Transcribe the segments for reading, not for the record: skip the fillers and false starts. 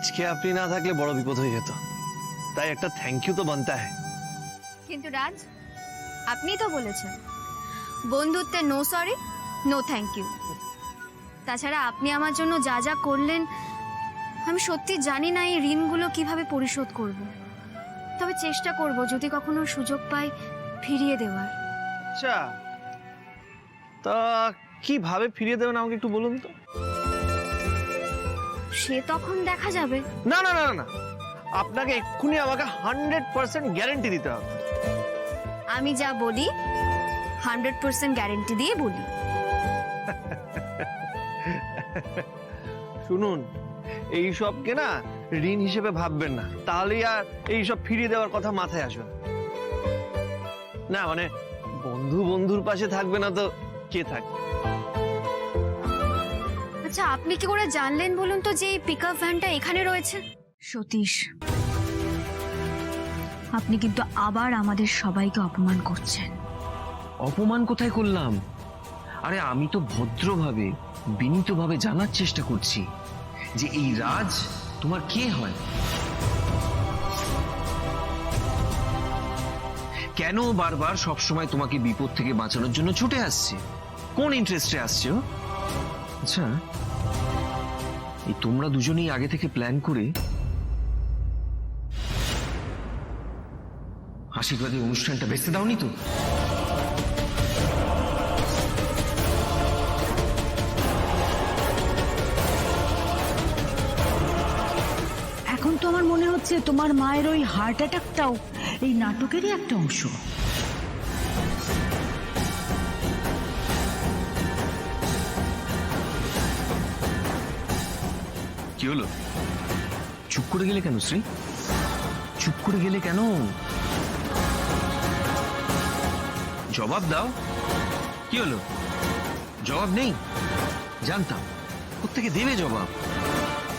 আজকে আপনি না থাকলে বড় বিপদ হয়ে যেত, তাই একটা থ্যাংক ইউ তো বানতা হ্যায়। কিন্তু রাজ, আপনি তো বলেছেন বন্ধুত্বে no sorry no thank you. তাছাড়া আপনি আমার জন্য যা যা করলেন আমি সত্যি জানি না এই ঋণগুলো কিভাবে পরিশোধ করব। তবে চেষ্টা করব যদি কখনো সুযোগ পাই ফিরিয়ে দেওয়ার। আচ্ছা, তা কিভাবে ফিরিয়ে দেবেন আমাকে একটু বলুন তো। সে তখন দেখা যাবে। না না না না, আপনাকে এক্ষুনি আমাকে 100% গ্যারান্টি দিতে হবে। আমি যা বলি 100% গ্যারেন্টি দিয়ে বলি। শুনুন, এই সবকে না ঋণ হিসেবে ভাববেন না, তাহলে আর এই সব ফিরিয়ে দেওয়ার কথা মাথায় আসবে না। না মানে বন্ধু বন্ধুর পাশে থাকবে না তো কে থাকবে? আচ্ছা, আপনি কি করে জানলেন বলুন তো যে এই পিকআপ ভ্যানটা এখানে রয়েছে? সতীশ, আপনি কিন্তু আবার আমাদের সবাইকে অপমান করছেন। অপমান কোথায় করলাম? আরে আমি তো ভদ্রভাবে বিনীতভাবে জানার চেষ্টা করছি যে এই রাজ তোমার কে হয়, কেন বারবার সবসময় তোমাকে বিপদ থেকে বাঁচানোর জন্য ছুটে আসছে, কোন ইন্টারেস্টে আসছে ও? আচ্ছা, এই তোমরা দুজনেই আগে থেকে প্ল্যান করে আশীর্বাদের অনুষ্ঠানটা বেঁচতে দাওনি তো? এখন তো আমার মনে হচ্ছে তোমার মায়ের ওই হার্ট অ্যাটাকটাও এই নাটকেরই একটা অংশ। কি হলো? চুপ করে গেলে কেন শ্রী? চুপ করে গেলে কেন? জবাব দাও। কি হলো? জবাব নেই? জানতাম কোত্থেকে দেবে জবাব।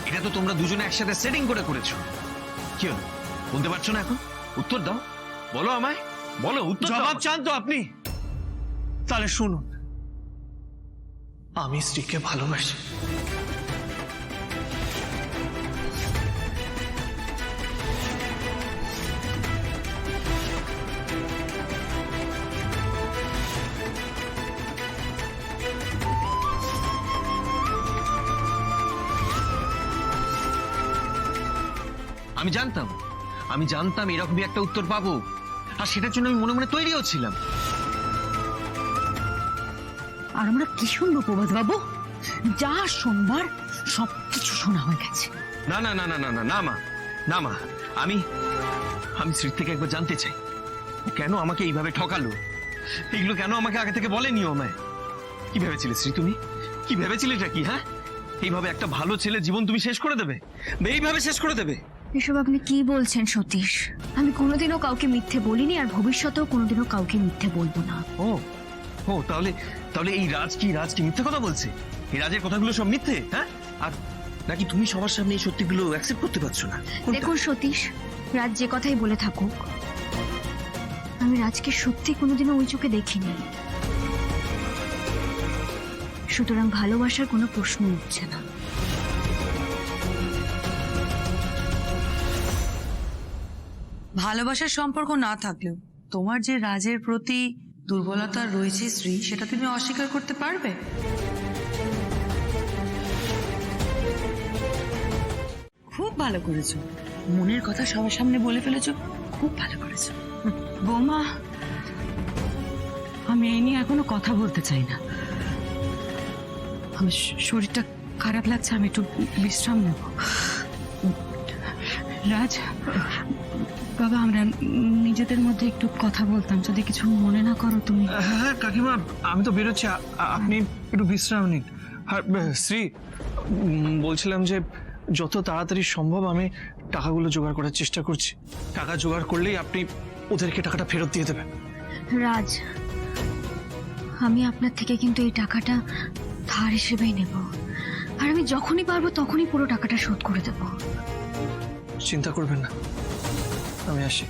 এটা তো তোমরা দুজনে একসাথে সেটিং করে করেছো। কি হলো বলতে পারছো না এখন? উত্তর দাও, বলো আমায়, বলো উত্তর দাও। জবাব চান তো আপনি? তাহলে শুনুন, আমি স্ত্রীকে ভালোবাসি। আমি জানতাম এরকমই একটা উত্তর পাবো, আর সেটার জন্য আমি মনে মনে তৈরিও ছিলাম। আর আমরা কি শুনবো প্রভাত বাবু? যা শুনবার সবকিছু শোনা হয়ে গেছে। না না না না না না না মা, না মা, আমি স্ত্রীর থেকে একবার জানতে চাই ও কেন আমাকে এইভাবে ঠকালো, এগুলো কেন আমাকে আগে থেকে বলেনি ও আমায়। কি ভেবেছিলে শ্রী তুমি? কি ভেবেছিলে এটা কি? হ্যাঁ, এইভাবে একটা ভালো ছেলে জীবন তুমি শেষ করে দেবে? এইভাবে শেষ করে দেবে? এসব আপনি কি বলছেন সতীশ? আমি কোনোদিনও কাউকে মিথ্যে বলিনি, আর ভবিষ্যতেও কোনোদিনও কাউকে মিথ্যে বলবো না। ও ও, তাহলে তাহলে এই রাজ কি মিথ্যে কথা বলছে? এই রাজের কথাগুলো সব মিথ্যে? হ্যাঁ, আর নাকি তুমি সবার সামনে এই সত্যিগুলো অ্যাকসেপ্ট করতে পারছো না? দেখুন সতীশ, রাজ যে কথাই বলে থাকুক, আমি রাজকে সত্যি কোনোদিনও ওই চোখে দেখিনি। সুতরাং ভালোবাসার কোনো প্রশ্ন উঠছে না। ভালোবাসার সম্পর্ক না থাকলেও তোমার যে রাজের প্রতি দুর্বলতা রয়েছে শ্রী, সেটা তুমি অস্বীকার করতে পারবে? খুব ভালো করেছো, মনের কথা সবার সামনে বলে ফেলেছো, খুব ভালো করেছো। বৌমা, আমি এই নিয়ে এখনো কথা বলতে চাই না। আমার শরীরটা খারাপ লাগছে, আমি একটু বিশ্রাম নেব। রাজ বাবা, আমরা নিজেদের মধ্যে একটু কথা বলতাম, যদি কিছু মনে না করো তুমি। হ্যাঁ কাকিমা, আমি তো বেরোচ্ছি, আপনি একটু বিশ্রাম নিন। আর শ্রী, বলছিলাম যে যত তাড়াতাড়ি সম্ভব আমি টাকাগুলো জোগাড় করার চেষ্টা করছি। টাকা জোগাড় করলেই আপনি ওদেরকে টাকাটা ফেরত দিয়ে দেবেন। রাজ, আমি আপনার থেকে কিন্তু এই টাকাটা ধার হিসেবেই নেব, আর আমি যখনই পারবো তখনই পুরো টাকাটা শোধ করে দেব। চিন্তা করবেন না, আমি আসি।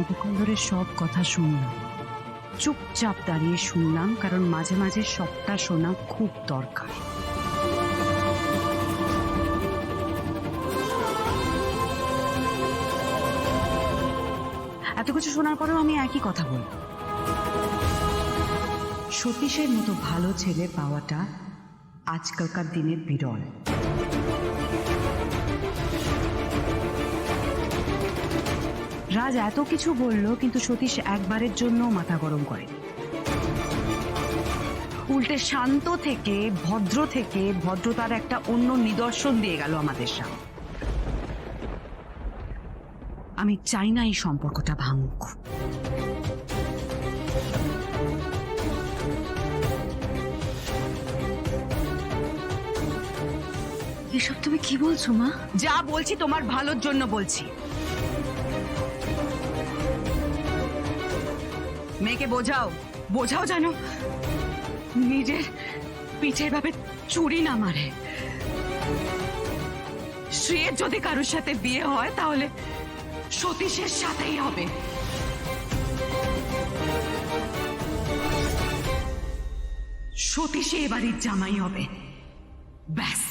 এতক্ষণ ধরে সব কথা শুনলাম, চুপচাপ দাঁড়িয়ে শুনলাম, কারণ মাঝে মাঝে সবটা শোনা খুব দরকার। এত কিছু শোনার পরেও আমি একই কথা বলব, সতীশের মতো ভালো ছেলে পাওয়াটা আজকালকার দিনের বিরল। রাজ এত কিছু বলল, কিন্তু সতীশ একবারের জন্য মাথা গরম করেনি। উল্টে শান্ত থেকে, ভদ্র থেকে, ভদ্রতার একটা অন্য নিদর্শন দিয়ে গেল আমাদের সামনে। আমি চাই না এই সম্পর্কটা ভাঙুক। এসব তুমি কি বলছো মা? যা বলছি তোমার ভালোর জন্য বলছি। মেয়েকে বোঝাও, বোঝাও যেন নিজের পিঠের ভাবে চুরি না মারে। শ্রীয়ের যদি কারোর সাথে বিয়ে হয় তাহলে সতীশের সাথেই হবে। সতীশে এবারের জামাই হবে, ব্যাস।